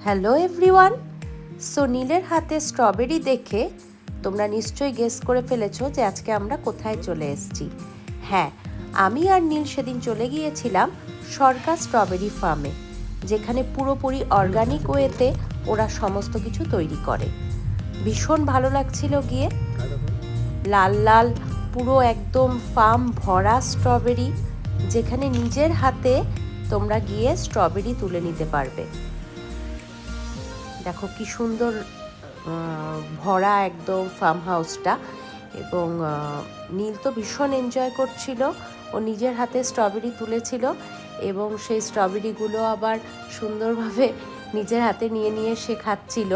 Hello everyone. So নীলের হাতে strawberry দেখে তোমরা নিশ্চয়ই গেস করে ফেলেছো যে আজকে আমরা কোথায় চলে এসেছি। হ্যাঁ, আমি আর নীল সেদিন চলে গিয়েছিলাম সরকার স্ট্রবেরি ফার্মে, যেখানে পুরোপুরি অর্গানিক ওয়েতে ওরা সমস্ত কিছু তৈরি করে। ভীষণ ভালো লাগছিল গিয়ে। লাল লাল পুরো একদম ফার্ম ভরা স্ট্রবেরি, যেখানে নিজের হাতে তোমরা গিয়ে স্ট্রবেরি তুলে নিতে পারবে। দেখো কি সুন্দর ভরা একদম ফার্ম হাউসটা। এবং নীল তো ভীষণ এনজয় করছিল, ও নিজের হাতে স্ট্রবেরি তুলেছিল এবং সেই স্ট্রবেরিগুলো আবার সুন্দরভাবে নিজের হাতে নিয়ে নিয়ে সে খাচ্ছিল।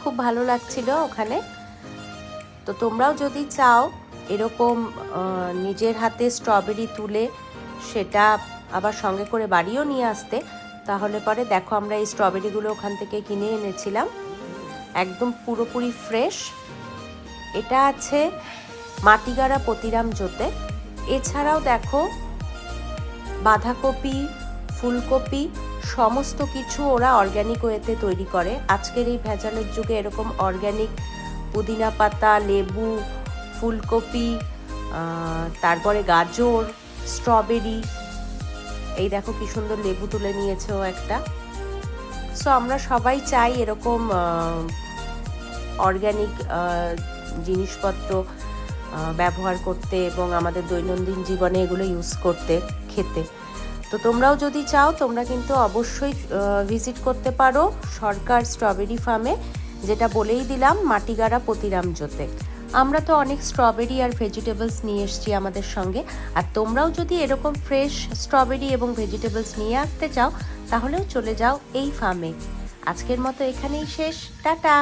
খুব ভালো লাগছিল ওখানে। তো তোমরাও যদি চাও এরকম নিজের হাতে স্ট্রবেরি তুলে সেটা আবার সঙ্গে করে বাড়িও নিয়ে আসতে, তাহলে পরে দেখো আমরা এই স্ট্রবেরিগুলো ওখান থেকে কিনে এনেছিলাম, একদম পুরোপুরি ফ্রেশ। এটা আছে মাটিগাড়া পতিরাম জোতে। এছাড়াও দেখো বাঁধাকপি, ফুলকপি সমস্ত কিছু ওরা অর্গ্যানিক ওয়েতে তৈরি করে। আজকের এই ভেজালের যুগে এরকম অর্গ্যানিক পুদিনা পাতা, লেবু, ফুলকপি, তারপরে গাজর, স্ট্রবেরি, এই দেখো কি সুন্দর লেবু তুলে নিয়েছে ও একটা। সো আমরা সবাই চাই এরকম অর্গ্যানিক জিনিসপত্র ব্যবহার করতে এবং আমাদের দৈনন্দিন জীবনে এগুলো ইউজ করতে, খেতে। তো তোমরাও যদি চাও তোমরা কিন্তু অবশ্যই ভিজিট করতে পারো সরকার স্ট্রবেরি ফার্মে, যেটা বলেই দিলাম মাটিগাড়া পতিরাম জোতে। আমরা তো অনেক স্ট্রবেরি আর ভেজিটেবলস নিয়ে এসেছি আমাদের সঙ্গে, আর তোমরাও যদি এরকম ফ্রেশ স্ট্রবেরি এবং ভেজিটেবলস নিয়ে আসতে চাও তাহলেও চলে যাও এই ফার্মে। আজকের মতো এখানেই শেষ, টাটা।